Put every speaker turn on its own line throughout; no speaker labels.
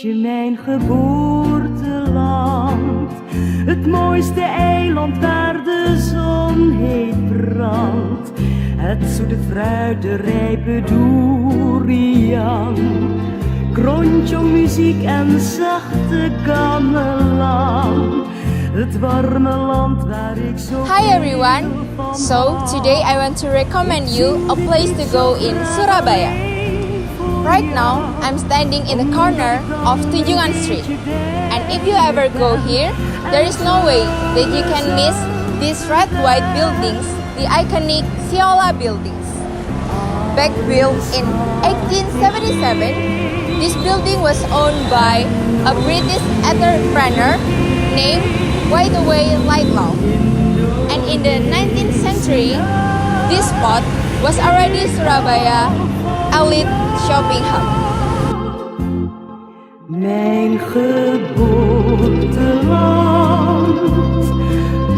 Indonesje, mijn geboorteland. Het mooiste eiland waar de zon heet brandt. Het zoete fruit, de rijpe durian. Krontjong muziek en zachte gamelan. Het warme land waar ik zo.
Hi everyone! So today I want to recommend you a place to go in Surabaya. Right now I'm standing in the corner of Tunjungan Street. And if you ever go here, there is no way that you can miss these red-white buildings, the iconic Siola buildings. Back built in 1877, this building was owned by a British entrepreneur named Whiteaway Lightlaw. And in the 19th century, this spot was already Surabaya elite shopping hub.
Mijn geboorteland,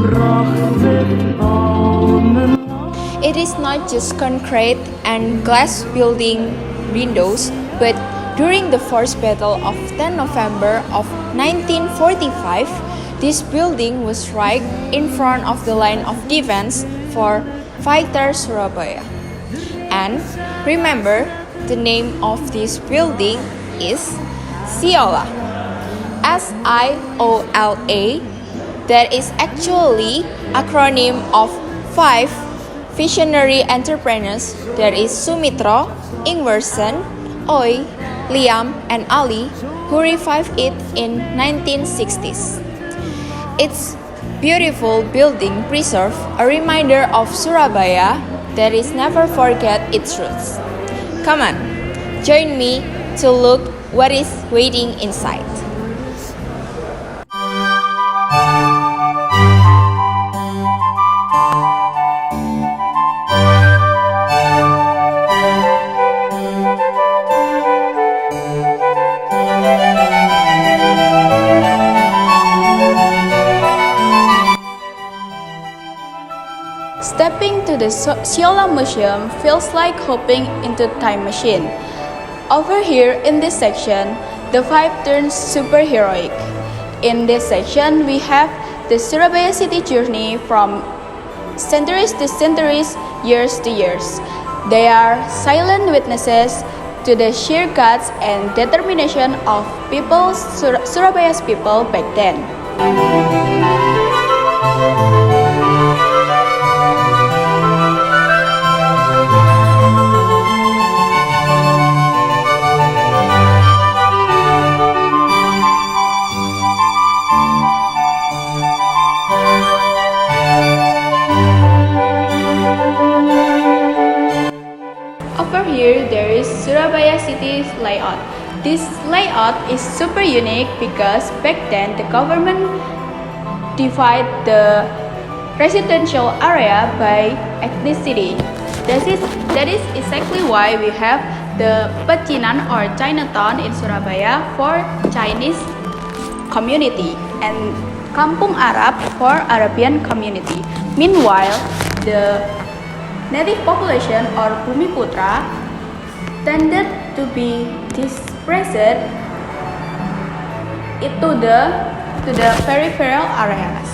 prachtig palmenland.
It is not just concrete and glass building windows, but during the first battle of 10 November of 1945, this building was right in front of the line of defense for fighter Surabaya. And remember, the name of this building is Siola, S-I-O-L-A. That is actually acronym of 5 visionary entrepreneurs. There is Sumitro, Ingwersen, Oi, Liam, and Ali, who revived it in 1960s. Its beautiful building preserves a reminder of Surabaya that is never forget its roots. Come on, join me to look what is waiting inside.
Stepping to the Siola Museum feels like hopping into a time machine. Over here in this section, the vibe turns superheroic. In this section, we have the Surabaya city journey from centuries to centuries, years to years. They are silent witnesses to the sheer guts and determination of Surabaya's people back then. Over here, there is Surabaya city's layout. This layout is super unique because back then the government divided the residential area by ethnicity. That is exactly why we have the Pecinan or Chinatown in Surabaya for Chinese community and Kampung Arab for Arabian community. Meanwhile, the native population or Bumiputra tended to be dispersed into the peripheral areas.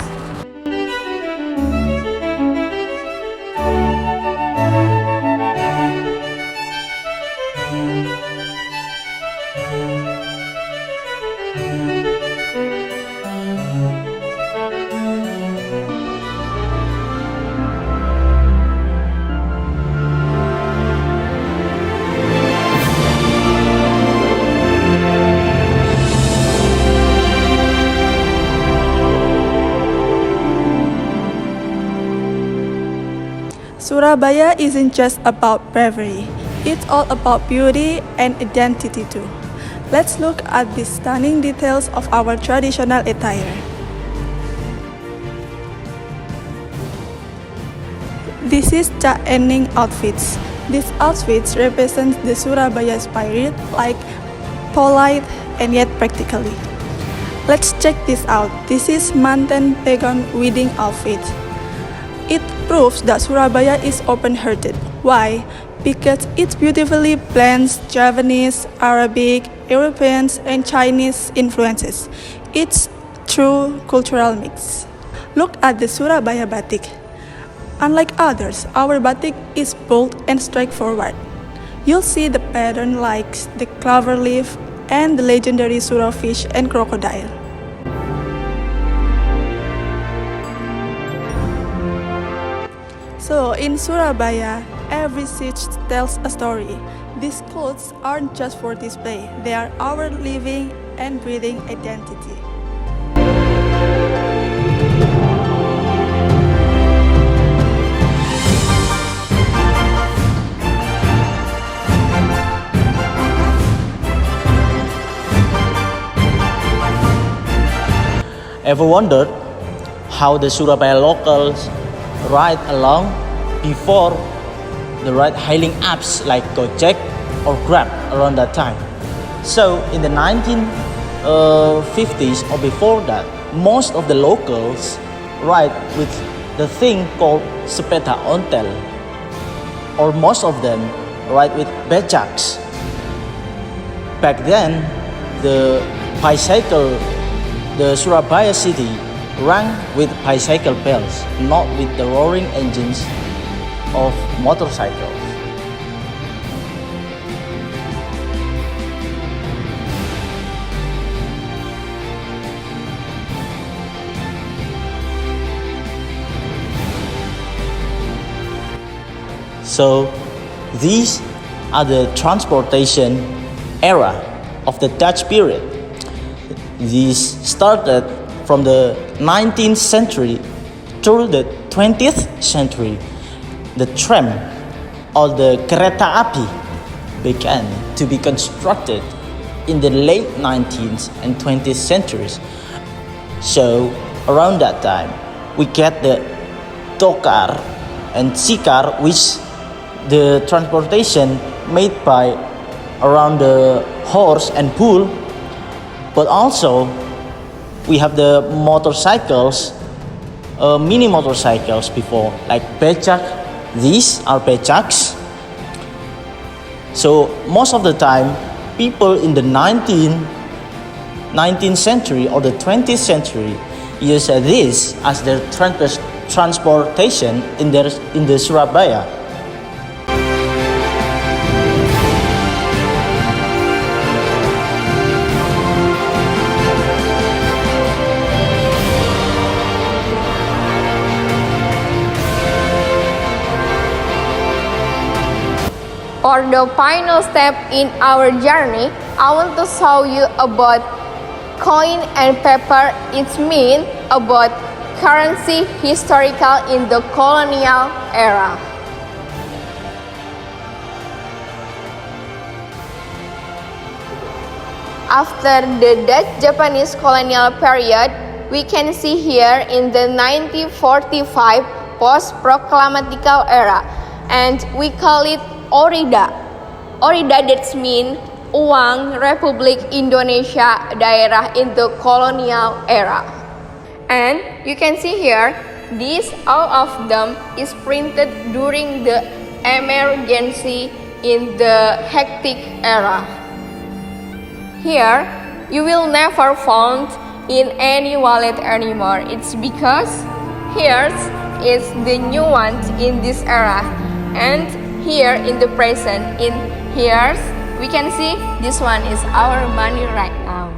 Surabaya isn't just about bravery, it's all about beauty and identity too. Let's look at the stunning details of our traditional attire. This is Cak Eneng outfits. These outfits represent the Surabaya spirit, like polite and yet practically. Let's check this out. This is Manten Pegon wedding outfit. It proves that Surabaya is open-hearted. Why? Because it beautifully blends Javanese, Arabic, Europeans and Chinese influences. It's true cultural mix. Look at the Surabaya batik. Unlike others, our batik is bold and straightforward. You'll see the pattern like the clover leaf and the legendary suraufish and crocodile. So in Surabaya, every stitch tells a story. These clothes aren't just for display, they are our living and breathing identity.
Ever wondered how the Surabaya locals ride along before the ride-hailing apps like Gojek or Grab around that time? So in the 1950s or before that, most of the locals ride with the thing called sepeda ontel, or most of them ride with becaks. Back then, the Surabaya city rang with bicycle bells, not with the roaring engines of motorcycles. So these are the transportation era of the Dutch period. These started from the 19th century through the 20th century. The tram or the kereta api began to be constructed in the late 19th and 20th centuries. So around that time, we get the tokar and sikar, which the transportation made by around the horse and bull. But also, we have the motorcycles, mini motorcycles before, like becak. These are becaks. So most of the time, people in the 19th century or the 20th century use this as their transportation in the Surabaya.
For the final step in our journey, I want to show you about coin and paper. It means about currency historical in the colonial era. After the Dutch-Japanese colonial period, we can see here in the 1945 post-proclamatical era, and we call it Orida. Orida, that means Uang Republik Indonesia Daerah in the colonial era. And you can see here, all of them is printed during the emergency in the hectic era. Here, you will never found in any wallet anymore. It's because here is the new one in this era, and here in the present, in here we can see this one is our money right now.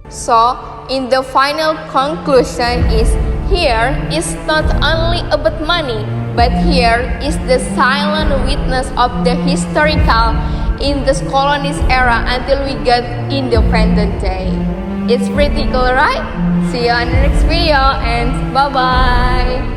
So in the final conclusion is, here is not only about money, but here is the silent witness of the historical in this colonies era until we get independent day. It's pretty cool, right? See you on the next video and bye bye.